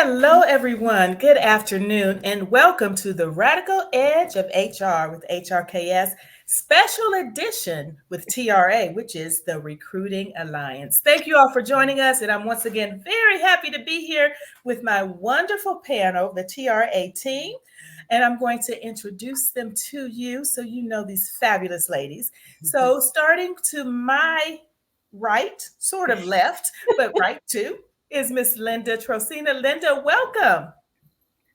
Hello, everyone. Good afternoon, and welcome to the Radical Edge of HR with HRKS special edition with TRA, which is the Recruiting Alliance. Thank you all for joining us, and I'm once again very happy to be here with my wonderful panel, the TRA team. And I'm going to introduce them to you so you know these fabulous ladies. So, starting to my right, sort of left, but right too, is Miss Linda Trocina. Linda, welcome.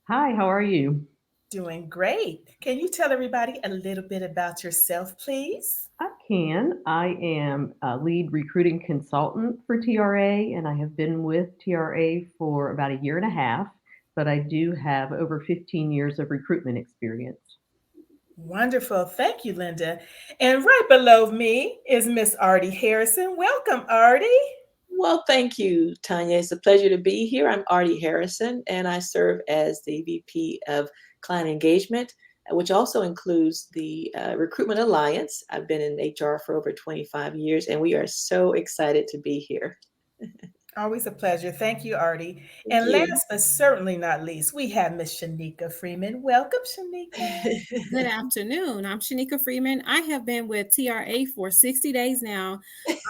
Hi, how are you? Doing great. Can you tell everybody a little bit about yourself, please? I can. I am a lead recruiting consultant for TRA, and I have been with TRA for about a year and a half, but I do have over 15 years of recruitment experience. Wonderful. Thank you, Linda. And right below me is Miss Artie Harrison. Welcome, Artie. Well, thank you, Tanya. It's a pleasure to be here. I'm Artie Harrison, and I serve as the VP of Client Engagement, which also includes the Recruitment Alliance. I've been in HR for over 25 years, and we are so excited to be here. Always a pleasure. Thank you, Artie. Thank And you. last but certainly not least, we have Miss Shanika Freeman. Welcome, Shanika. Good afternoon. I'm Shanika Freeman. I have been with TRA for 60 days now.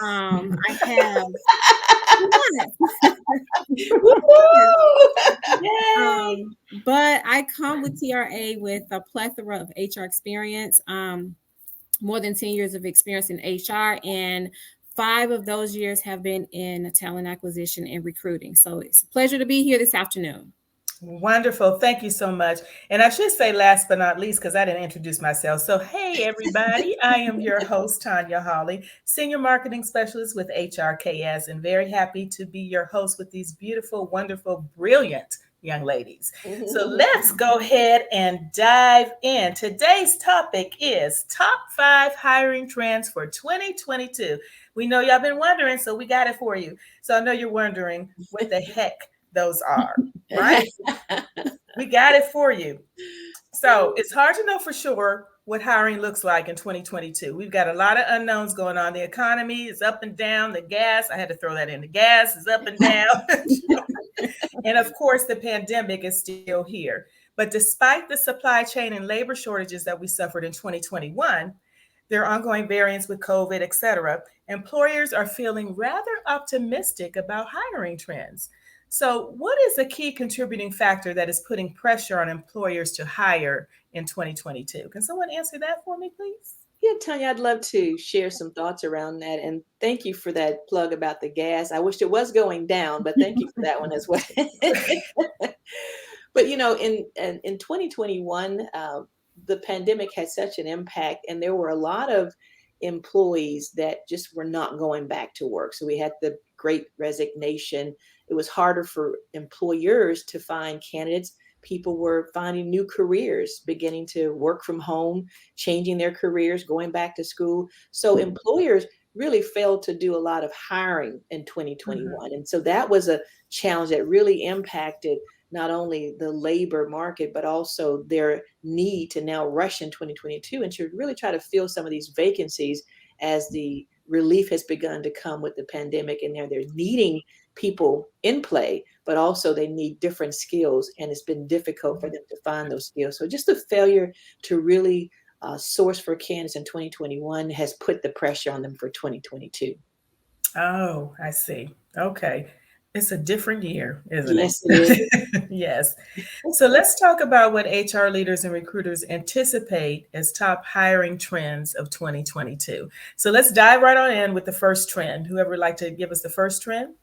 I have Yay! but I come with TRA with a plethora of HR experience, more than 10 years of experience in HR, and 5 of those years have been in talent acquisition and recruiting. So it's a pleasure to be here this afternoon. Wonderful. Thank you so much. And I should say last but not least, because I didn't introduce myself. So, hey, everybody, I am your host, Tanya Hawley, Senior Marketing Specialist with HRKS, and very happy to be your host with these beautiful, wonderful, brilliant young ladies. So, let's go ahead and dive in. Today's topic is top 5 hiring trends for 2022. We know y'all been wondering, so we got it for you. So, I know you're wondering what the heck those are, right? We got it for you. So it's hard to know for sure what hiring looks like in 2022. We've got a lot of unknowns going on. The economy is up and down. The gas, I had to throw that in. The gas is up and down. And of course, the pandemic is still here. But despite the supply chain and labor shortages that we suffered in 2021, there are ongoing variants with COVID, et cetera. Employers are feeling rather optimistic about hiring trends. So, what is a key contributing factor that is putting pressure on employers to hire in 2022? Can someone answer that for me, please? Yeah, Tanya, I'd love to share some thoughts around that. And thank you for that plug about the gas. I wish it was going down, but thank you for that one as well. But in 2021, the pandemic had such an impact, and there were a lot of employees that just were not going back to work. So we had the great resignation. It was harder for employers to find candidates. People were finding new careers, beginning to work from home, changing their careers, going back to school. So employers really failed to do a lot of hiring in Mhm. 2021. And so that was a challenge that really impacted not only the labor market, but also their need to now rush in 2022 and to really try to fill some of these vacancies as the relief has begun to come with the pandemic. And they're needing people in play, but also they need different skills. And it's been difficult for them to find those skills. So just the failure to really source for candidates in 2021 has put the pressure on them for 2022. Oh, I see. Okay. It's a different year, isn't Yes, it is. it? Yes. So let's talk about what HR leaders and recruiters anticipate as top hiring trends of 2022. So let's dive right on in with the first trend. Whoever would like to give us the first trend?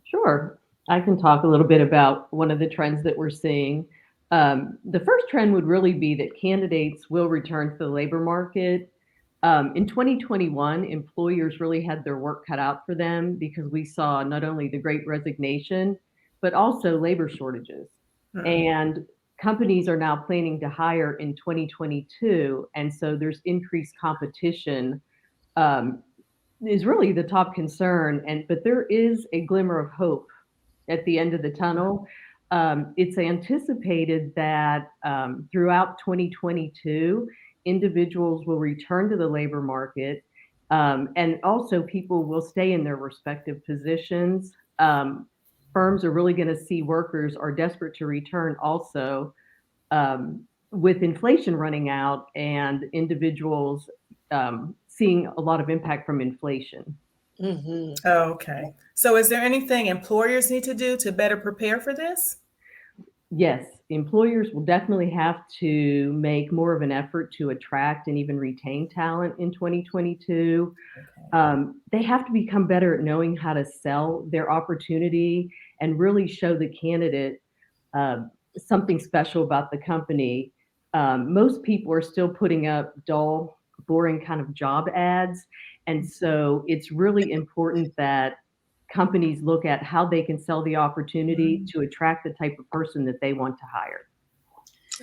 Sure. I can talk a little bit about one of the trends that we're seeing. The first trend would really be that candidates will return to the labor market. In 2021, employers really had their work cut out for them because we saw not only the great resignation, but also labor shortages. Hmm. And companies are now planning to hire in 2022. And so there's increased competition, um, is really the top concern. But there is a glimmer of hope at the end of the tunnel. It's anticipated that throughout 2022, individuals will return to the labor market, and also people will stay in their respective positions. firms are really going to see workers are desperate to return also, with inflation running out and individuals seeing a lot of impact from inflation. Hmm. Okay. So is there anything employers need to do to better prepare for this? Yes, employers will definitely have to make more of an effort to attract and even retain talent in 2022. Okay. They have to become better at knowing how to sell their opportunity and really show the candidate uh, something special about the company. Most people are still putting up dull, boring kind of job ads. And so it's really important that companies look at how they can sell the opportunity to attract the type of person that they want to hire.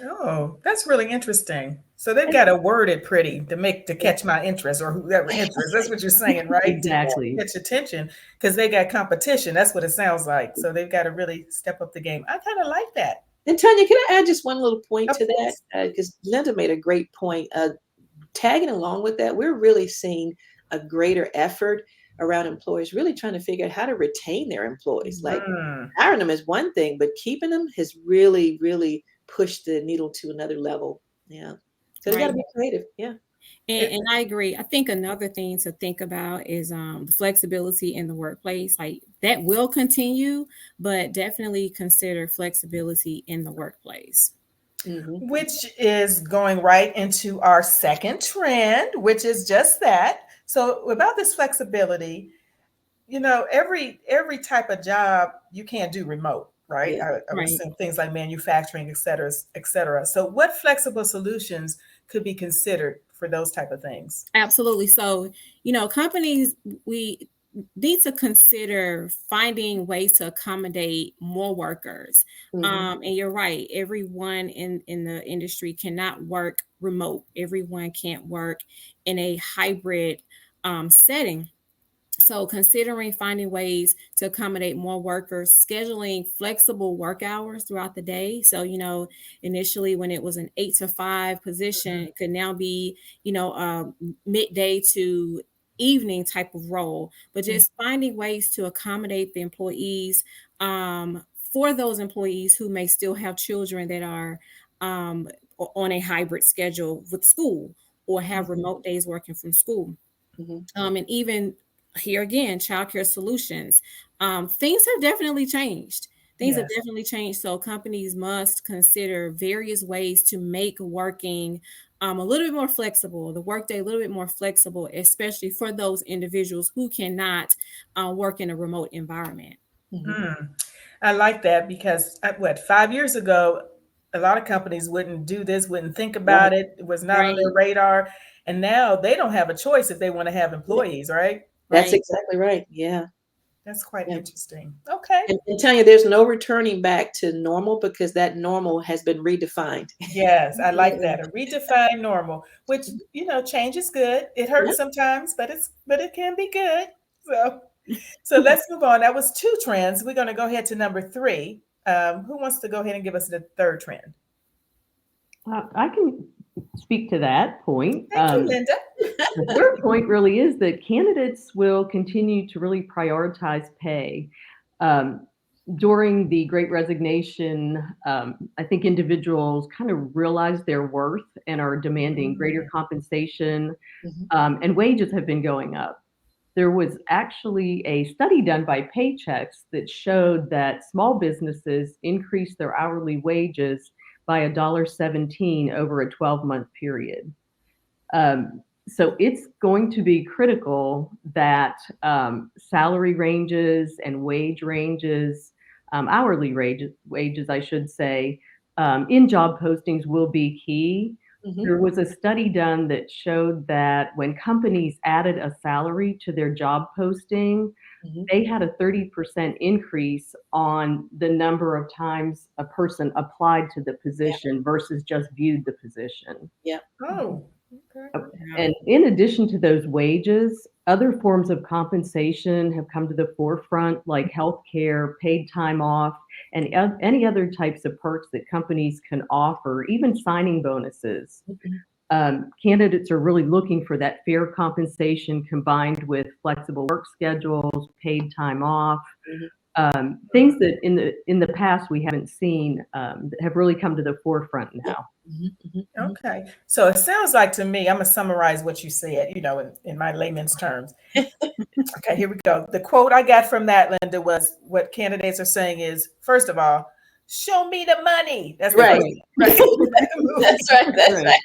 Oh, that's really interesting. So they've got to word it pretty to catch my interest or whoever interest. That's what you're saying, right? To Exactly. catch attention because they got competition. That's what it sounds like. So they've got to really step up the game. I kind of like that. And Tanya, can I add just one little point Of to that? course. Because Linda made a great point. Tagging along with that, we're really seeing a greater effort around employers really trying to figure out how to retain their employees. Like Mm, hiring them is one thing, but keeping them has really, really pushed the needle to another level. Yeah. So they got to Right. be creative. Yeah. And I agree. I think another thing to think about is the flexibility in the workplace. Like that will continue, but definitely consider flexibility in the workplace. Hmm. which is going right into our second trend, which is just that. So about this flexibility, every type of job you can't do remote, right? Yeah. I would Right. assume things like manufacturing, et cetera, et cetera. So what flexible solutions could be considered for those type of things? Absolutely. So, companies, we need to consider finding ways to accommodate more workers. Hmm. And you're right, everyone in the industry cannot work remote. Everyone can't work in a hybrid setting. So, considering finding ways to accommodate more workers, scheduling flexible work hours throughout the day. So, initially when it was an 8 to 5 position, it could now be, midday to evening type of role, but just finding ways to accommodate the employees, for those employees who may still have children that are on a hybrid schedule with school or have Hmm. remote days working from school. Hmm. And even here again, childcare solutions. Things have definitely changed. Things have Yes. definitely changed. So companies must consider various ways to make working a little bit more flexible, the workday a little bit more flexible, especially for those individuals who cannot work in a remote environment. Hmm. Mm, I like that because 5 years ago, a lot of companies wouldn't do this, wouldn't think Right. about it. It was not on Right, their radar. And now they don't have a choice if they want to have Yeah. employees, right? That's right. exactly right. Yeah. That's quite Yeah. interesting. Okay. And Tanya, there's no returning back to normal because that normal has been redefined. Yes, I like Yeah. that. A redefined normal, which change is good. It Yeah. hurts sometimes, but it can be good. So let's move on. That was two trends. We're going to go ahead to number three. Who wants to go ahead and give us the third trend? I can speak to that point. Thank you, Linda. The third point really is that candidates will continue to really prioritize pay. Um, During the Great Resignation, I think individuals kind of realized their worth and are demanding greater compensation, Mhm. and wages have been going up. There was actually a study done by Paychex that showed that small businesses increased their hourly wages by $1.17 over a 12-month period. So it's going to be critical that salary ranges and wage ranges, hourly wages, I should say, in job postings will be key. Mhm. There was a study done that showed that when companies added a salary to their job posting, Mhm. they had a 30% increase on the number of times a person applied to the Yeah. position versus just viewed the position. Yeah. Oh, okay. Yeah. And in addition to those wages, other forms of compensation have come to the forefront, like healthcare, paid time off, and any other types of perks that companies can offer, even signing bonuses. Mhm. Candidates are really looking for that fair compensation combined with flexible work schedules, paid time off. Mhm. things that in the past we haven't seen that have really come to the forefront now. Okay. So it sounds like to me, I'm going to summarize what you said, in my layman's terms. Okay, here we go. The quote I got from that, Linda, was what candidates are saying is, first of all, show me the money. That's the Right. first thing. That's right. That's right.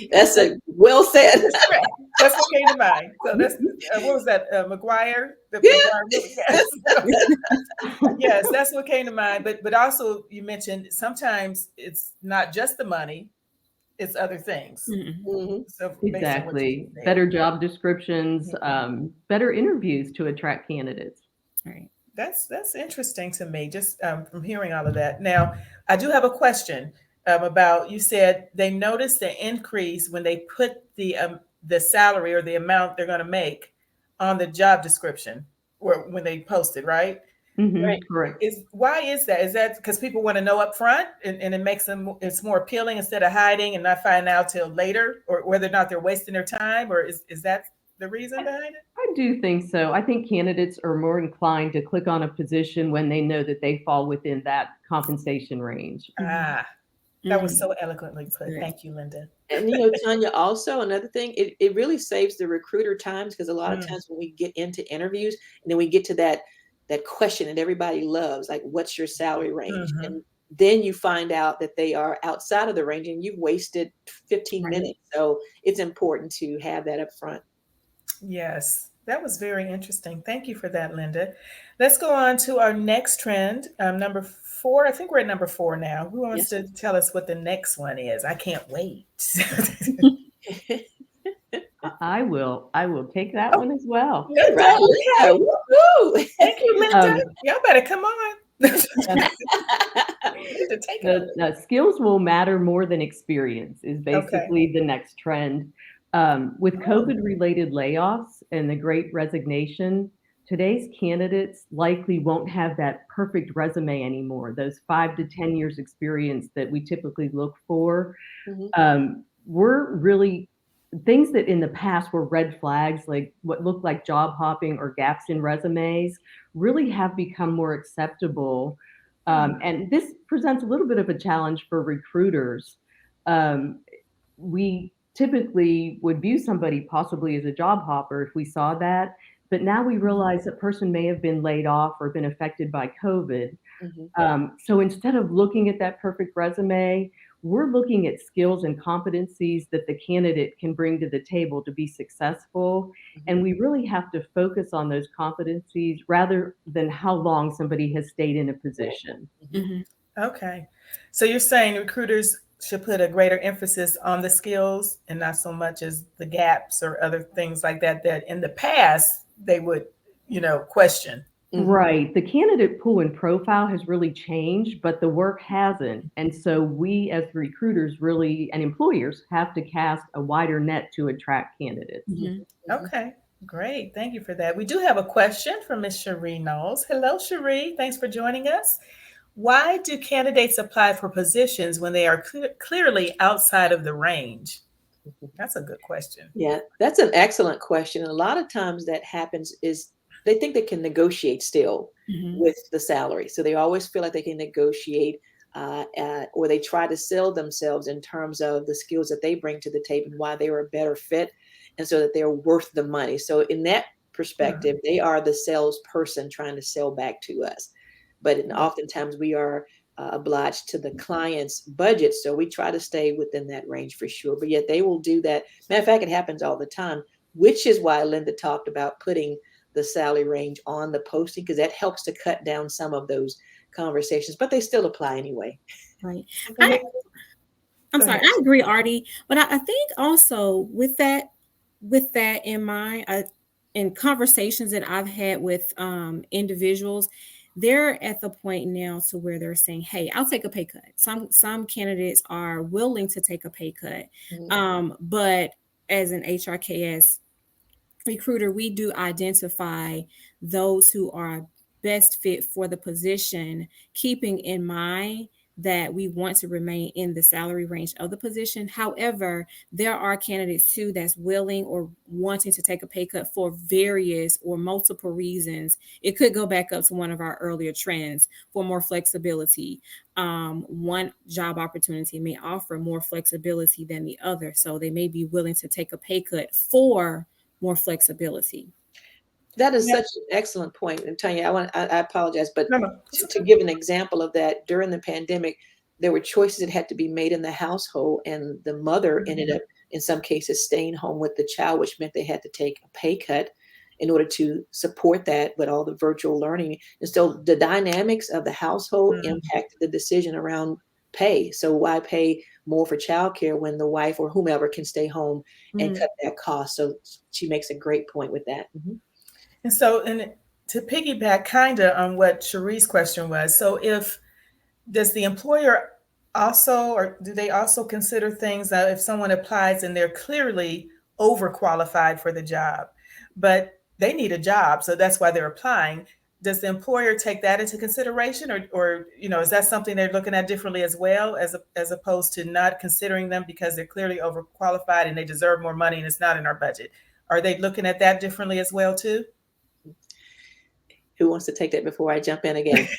That's a well said. That's correct. That's what came to mind. So that's what was that? McGuire. Yes. Yes, that's what came to mind. But also you mentioned sometimes it's not just the money; it's other things. Mhm. So based on what you Exactly. said. Better job descriptions, better interviews to attract candidates. Right. That's interesting to me, just from hearing all of that. Now, I do have a question about, you said they noticed the increase when they put the salary or the amount they're going to make on the job description, or when they posted, right? Right. Correct. Why is that? Is that because people want to know up front, and it makes them, it's more appealing instead of hiding and not finding out till later, or whether or not they're wasting their time, or is that the reason behind it? I do think so. I think candidates are more inclined to click on a position when they know that they fall within that compensation range. Ah, that was so eloquently put. Good. Thank you, Linda. And Tanya, also another thing, it really saves the recruiter times, because a lot of times when we get into interviews and then we get to that question that everybody loves, like, what's your salary range? Mhm. And then you find out that they are outside of the range and you've wasted 15 Right. minutes. So it's important to have that up front. Yes, that was very interesting. Thank you for that, Linda. Let's go on to our next trend, number 4. I think we're at number 4 now. Who wants to tell us what the next one is? I can't wait. I will take that one as well. Linda, Right. okay. Woo-hoo. Thank you, Linda. Um, Y'all better come on. You need to take it. The skills will matter more than experience is basically the next trend. With COVID-related layoffs and the Great Resignation, today's candidates likely won't have that perfect resume anymore. Those 5 to 10 years experience that we typically look for. Mhm. We're really things that in the past were red flags, like what looked like job hopping or gaps in resumes, really have become more acceptable. And this presents a little bit of a challenge for recruiters. We typically would view somebody possibly as a job hopper if we saw that, but now we realize that person may have been laid off or been affected by COVID. Mhm. So instead of looking at that perfect resume, we're looking at skills and competencies that the candidate can bring to the table to be successful. And we really have to focus on those competencies rather than how long somebody has stayed in a position. Okay. So you're saying recruiters should put a greater emphasis on the skills and not so much as the gaps or other things like that, that in the past they would, question. Right. The candidate pool and profile has really changed, but the work hasn't. And so we as recruiters really and employers have to cast a wider net to attract candidates. Okay, great. Thank you for that. We do have a question from Ms. Cherie Knowles. Hello, Cherie. Thanks for joining us. Why do candidates apply for positions when they are clearly outside of the range? That's a good question. Yeah, that's an excellent question. And a lot of times that happens is they think they can negotiate still with the salary. So they always feel like they can negotiate, or they try to sell themselves in terms of the skills that they bring to the table and why they are a better fit, and so that they're worth the money. So in that perspective, they are the salesperson trying to sell back to us. But oftentimes we are obliged to the client's budget. So we try to stay within that range for sure. But yet they will do that. Matter of fact, it happens all the time, which is why Linda talked about putting the salary range on the posting, because that helps to cut down some of those conversations, but they still apply anyway. Right. Okay. I'm Go sorry, ahead. I agree, Artie. But I think also with that in mind, in conversations that I've had with individuals, they're at the point now to where they're saying, "Hey, I'll take a pay cut." Some candidates are willing to take a pay cut, but as an HRKS recruiter, we do identify those who are best fit for the position, keeping in mind that we want to remain in the salary range of the position. However, there are candidates too that's willing or wanting to take a pay cut for various or multiple reasons. It could go back up to one of our earlier trends for more flexibility. One job opportunity may offer more flexibility than the other, so they may be willing to take a pay cut for more flexibility. That is Yeah. such an excellent point. And Tanya, I apologize, but No, no. to give an example of that, during the pandemic, there were choices that had to be made in the household, and the mother ended up, in some cases, staying home with the child, which meant they had to take a pay cut in order to support that with all the virtual learning. And so the dynamics of the household impacted the decision around pay. So why pay more for childcare when the wife or whomever can stay home and cut that cost? So she makes a great point with that. And so, and to piggyback kind of on what Cherie's question was, so does the employer also, or do they also consider things that if someone applies and they're clearly overqualified for the job, but they need a job, so that's why they're applying? Does the employer take that into consideration, or is that something they're looking at differently as well, as opposed to not considering them because they're clearly overqualified and they deserve more money and it's not in our budget? Are they looking at that differently as well too? Who wants to take that before I jump in again?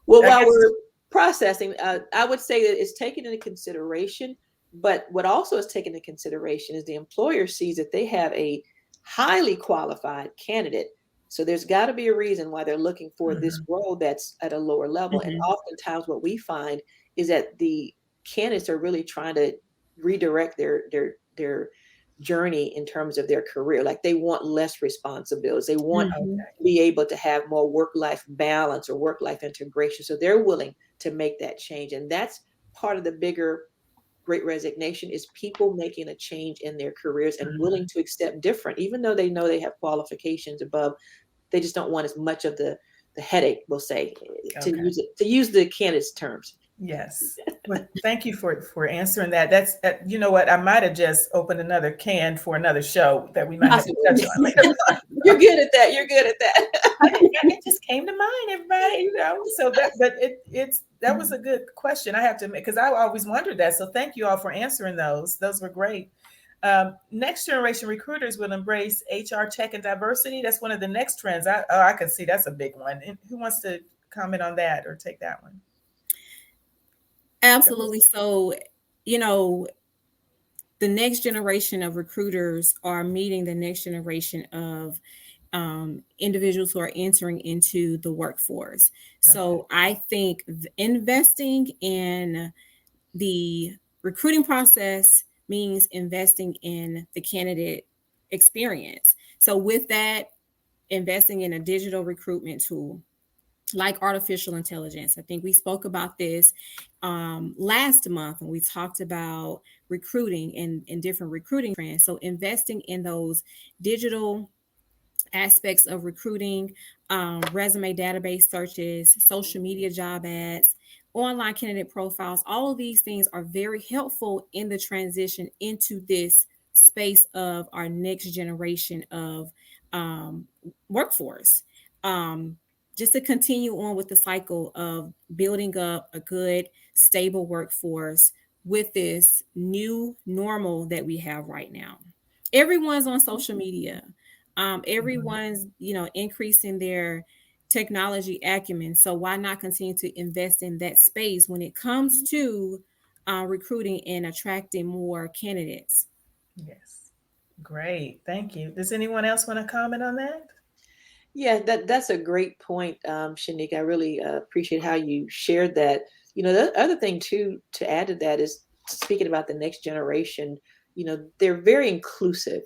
Well, while we're processing, I would say that it's taken into consideration, but what also is taken into consideration is the employer sees that they have a highly qualified candidate. So there's got to be a reason why they're looking for this role that's at a lower level. And oftentimes what we find is that the candidates are really trying to redirect their journey in terms of their career. Like they want less responsibilities. They want to be able to have more work-life balance or work-life integration. So they're willing to make that change. And that's part of the bigger Great Resignation, is people making a change in their careers and willing to accept different, even though they know they have qualifications above. They just don't want as much of the headache, we'll say, to use the candidate's terms. Yes. Well, thank you for answering that. That's you know what, I might have just opened another can for another show that we might have to touch on later on. You're good at that. You're good at that. It just came to mind, everybody. So that was a good question. I have to make, because I always wondered that. So thank you all for answering those. Those were great. Next generation recruiters will embrace HR tech and diversity. That's one of the next trends. I can see that's a big one. And who wants to comment on that or take that one? Absolutely. So, the next generation of recruiters are meeting the next generation of individuals who are entering into the workforce. So I think investing in the recruiting process means investing in the candidate experience. So with that, investing in a digital recruitment tool like artificial intelligence. I think we spoke about this last month when we talked about recruiting and different recruiting trends. So investing in those digital aspects of recruiting, resume database searches, social media job ads, online candidate profiles, all of these things are very helpful in the transition into this space of our next generation of workforce. Just to continue on with the cycle of building up a good, stable workforce with this new normal that we have right now. Everyone's on social media. Everyone's, increasing their technology acumen. So why not continue to invest in that space when it comes to recruiting and attracting more candidates? Yes. Great. Thank you. Does anyone else want to comment on that? Yeah, that's a great point, Shanika. I really appreciate how you shared that. The other thing too, to add to that, is speaking about the next generation, they're very inclusive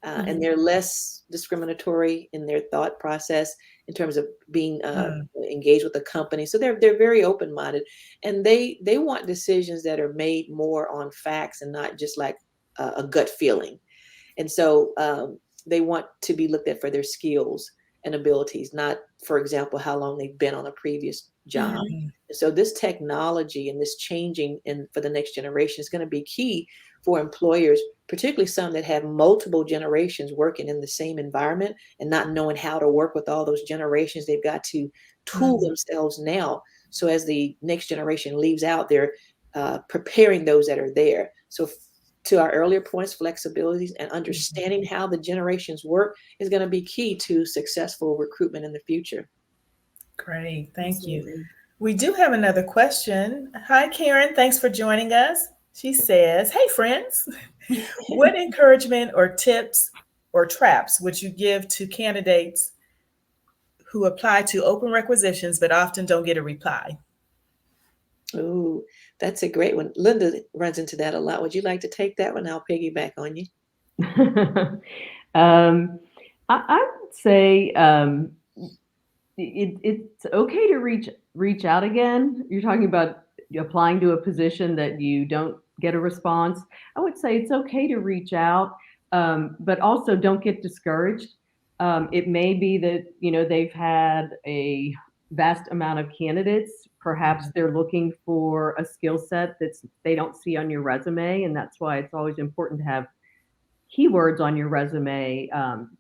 and they're less discriminatory in their thought process in terms of being engaged with the company. So they're very open-minded, and they want decisions that are made more on facts and not just like a gut feeling. And so they want to be looked at for their skills and abilities, not, for example, how long they've been on a previous job. Mhm. So this technology and this changing for the next generation is going to be key for employers, particularly some that have multiple generations working in the same environment and not knowing how to work with all those generations. They've got to tool Mhm. themselves now. So as the next generation leaves out, they're preparing those that are there. So to our earlier points, flexibilities and understanding how the generations work is going to be key to successful recruitment in the future. Great. Thank you. Absolutely. We do have another question. Hi, Karen. Thanks for joining us. She says, hey, friends, what encouragement or tips or traps would you give to candidates who apply to open requisitions but often don't get a reply? Ooh, that's a great one. Linda runs into that a lot. Would you like to take that one? I'll piggyback on you. um, I would say it's okay to reach out again. You're talking about applying to a position that you don't get a response. I would say it's okay to reach out, but also don't get discouraged. It may be that they've had a vast amount of candidates. Perhaps they're looking for a skill set they don't see on your resume, and that's why it's always important to have keywords on your resume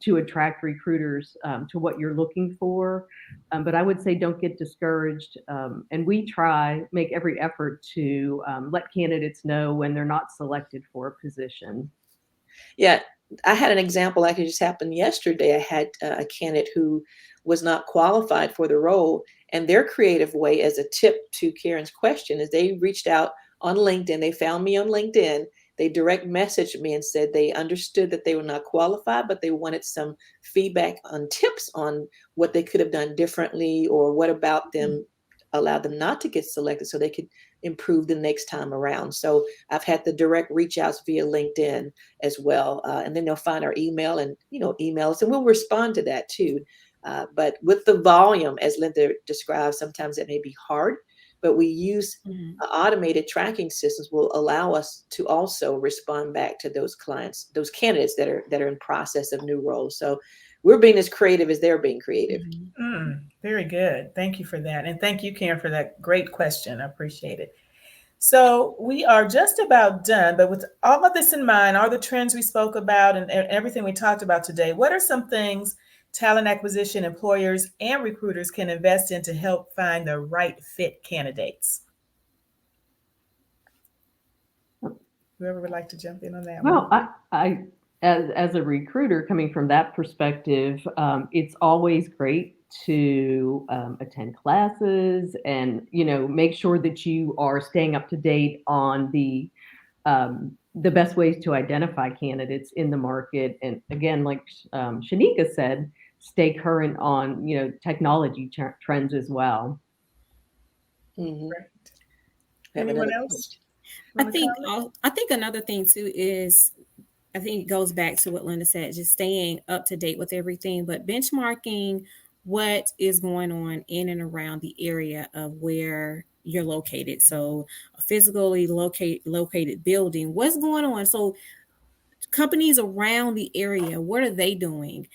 to attract recruiters to what you're looking for. But I would say don't get discouraged. And we make every effort to let candidates know when they're not selected for a position. Yeah, I had an example actually just happened yesterday. I had a candidate who was not qualified for the role, and their creative way, as a tip to Karen's question, is they reached out on LinkedIn. They found me on LinkedIn. They direct messaged me and said they understood that they were not qualified, but they wanted some feedback on tips on what they could have done differently or what about them allowed them not to get selected so they could improve the next time around. So I've had the direct reach outs via LinkedIn as well. And then they'll find our email and, email us and we'll respond to that too. But with the volume, as Linda described, sometimes it may be hard, but we use automated tracking systems will allow us to also respond back to those clients, those candidates that are in process of new roles. So we're being as creative as they're being creative. Very good. Thank you for that. And thank you, Karen, for that great question. I appreciate it. So we are just about done, but with all of this in mind, all the trends we spoke about and everything we talked about today, what are some things talent acquisition employers and recruiters can invest in to help find the right fit candidates? Whoever would like to jump in on that Well, one. I as a recruiter coming from that perspective, it's always great to attend classes and make sure that you are staying up to date on the best ways to identify candidates in the market. And again, like Shanika said, stay current on technology trends as well. Mm-hmm. Right. Have Anyone another else? I think another thing too is I think it goes back to what Linda said, just staying up to date with everything, but benchmarking what is going on in and around the area of where you're located. So a physically located building, what's going on? So companies around the area, what are they doing?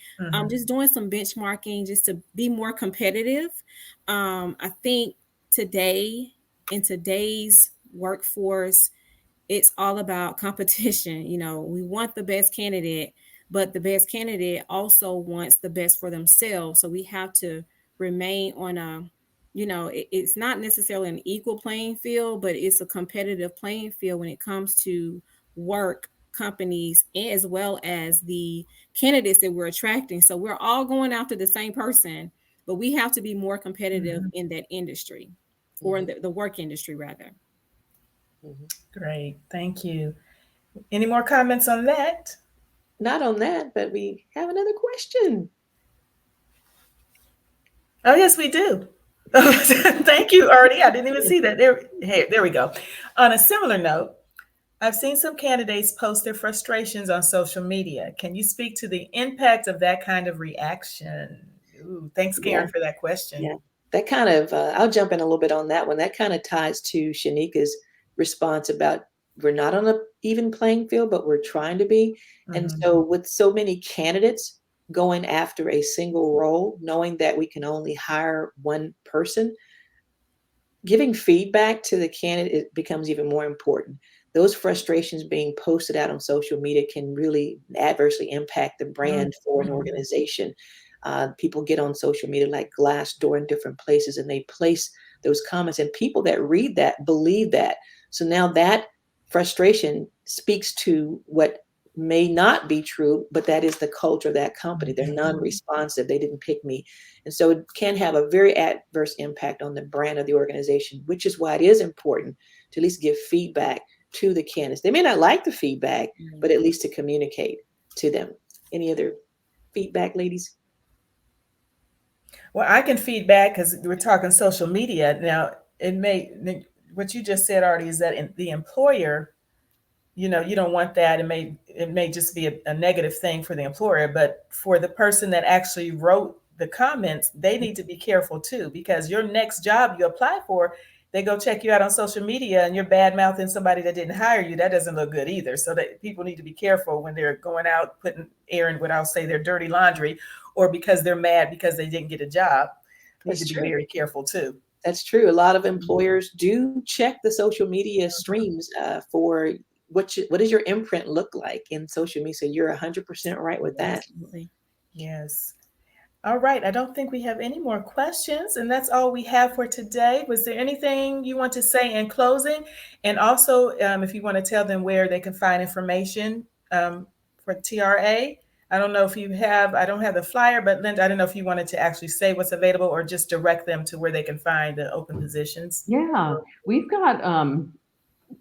Just doing some benchmarking just to be more competitive. I think in today's workforce, it's all about competition. We want the best candidate, but the best candidate also wants the best for themselves. So we have to remain on it's not necessarily an equal playing field, but it's a competitive playing field when it comes to work, companies, as well as the candidates that we're attracting. So we're all going after the same person, but we have to be more competitive in that industry or in the work industry rather. Great. Thank you. Any more comments on that? Not on that, but we have another question. Oh, yes, we do. Thank you, Artie. I didn't even see that. There we go. On a similar note, I've seen some candidates post their frustrations on social media. Can you speak to the impact of that kind of reaction? Ooh, thanks, Karen, for that question. Yeah, that kind of, I'll jump in a little bit on that one. That kind of ties to Shanika's response about we're not on an even playing field, but we're trying to be. And so with so many candidates going after a single role, knowing that we can only hire one person, giving feedback to the candidate, it becomes even more important. Those frustrations being posted out on social media can really adversely impact the brand for an organization. People get on social media like Glassdoor in different places, and they place those comments, and people that read that believe that. So now that frustration speaks to what may not be true, but that is the culture of that company. They're non-responsive. They didn't pick me. And so it can have a very adverse impact on the brand of the organization, which is why it is important to at least give feedback to the candidates. They may not like the feedback, but at least to communicate to them. Any other feedback, ladies? Well, I can feedback because we're talking social media. Now, what you just said, Artie, is that the employer, you don't want that. It may just be a negative thing for the employer, but for the person that actually wrote the comments, they need to be careful too, because your next job you apply for, they go check you out on social media and you're bad mouthing somebody that didn't hire you. That doesn't look good either. So that people need to be careful when they're going out, airing what I'll say their dirty laundry, or because they're mad because they didn't get a job. They need to be very careful too. That's true. A lot of employers do check the social media streams for what does your imprint look like in social media. So you're 100% right with that. Absolutely. Yes. All right. I don't think we have any more questions, and that's all we have for today. Was there anything you want to say in closing? And also, if you want to tell them where they can find information for TRA. I don't know if you have, I don't have the flyer, but Linda, I don't know if you wanted to actually say what's available or just direct them to where they can find the open positions. Yeah, we've got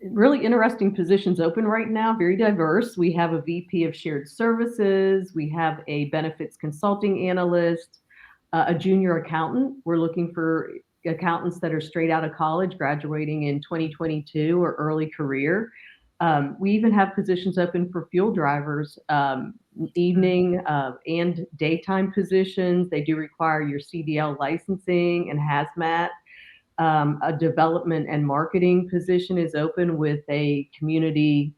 really interesting positions open right now, very diverse. We have a VP of Shared Services. We have a benefits consulting analyst, a junior accountant. We're looking for accountants that are straight out of college, graduating in 2022 or early career. We even have positions open for fuel drivers, evening and daytime positions. They do require your CDL licensing and hazmat. A development and marketing position is open with a community,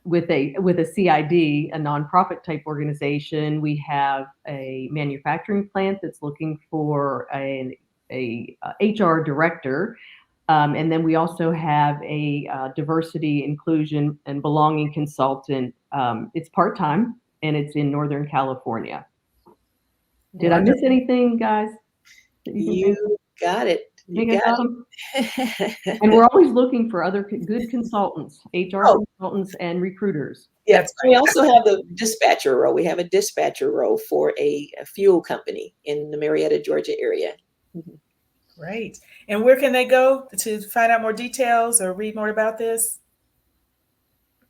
with a CID, a nonprofit type organization. We have a manufacturing plant that's looking for a HR director. And then we also have a diversity, inclusion, and belonging consultant. It's part-time and it's in Northern California. Did I miss anything, guys? You got it. You got it. And we're always looking for other good consultants, HR consultants and recruiters. Yes, we also have the dispatcher role. We have a dispatcher role for a fuel company in the Marietta, Georgia area. Great. And where can they go to find out more details or read more about this?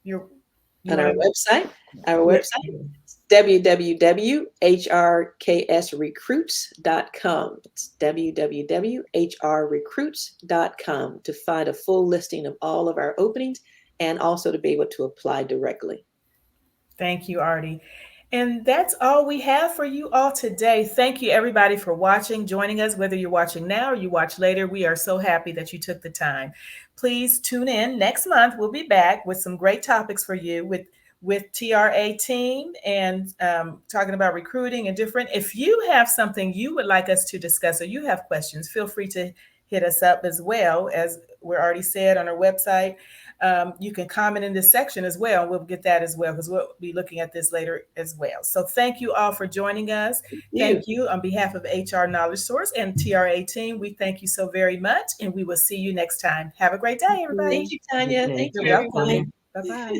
On our website. Our website, www.hrksrecruits.com. It's www.hrrecruits.com to find a full listing of all of our openings and also to be able to apply directly. Thank you, Artie. And that's all we have for you all today. Thank you, everybody, for watching, joining us, whether you're watching now or you watch later. We are so happy that you took the time. Please tune in next month. We'll be back with some great topics for you with TRA team and talking about recruiting and different. If you have something you would like us to discuss or you have questions, feel free to hit us up as well. As we already said on our website, you can comment in this section as well. We'll get that as well because we'll be looking at this later as well. So thank you all for joining us. Thank you on behalf of HR Knowledge Source and TRA team. We thank you so very much, and we will see you next time. Have a great day, everybody. Thank you, Tanya. Thank you. You're welcome. Bye-bye.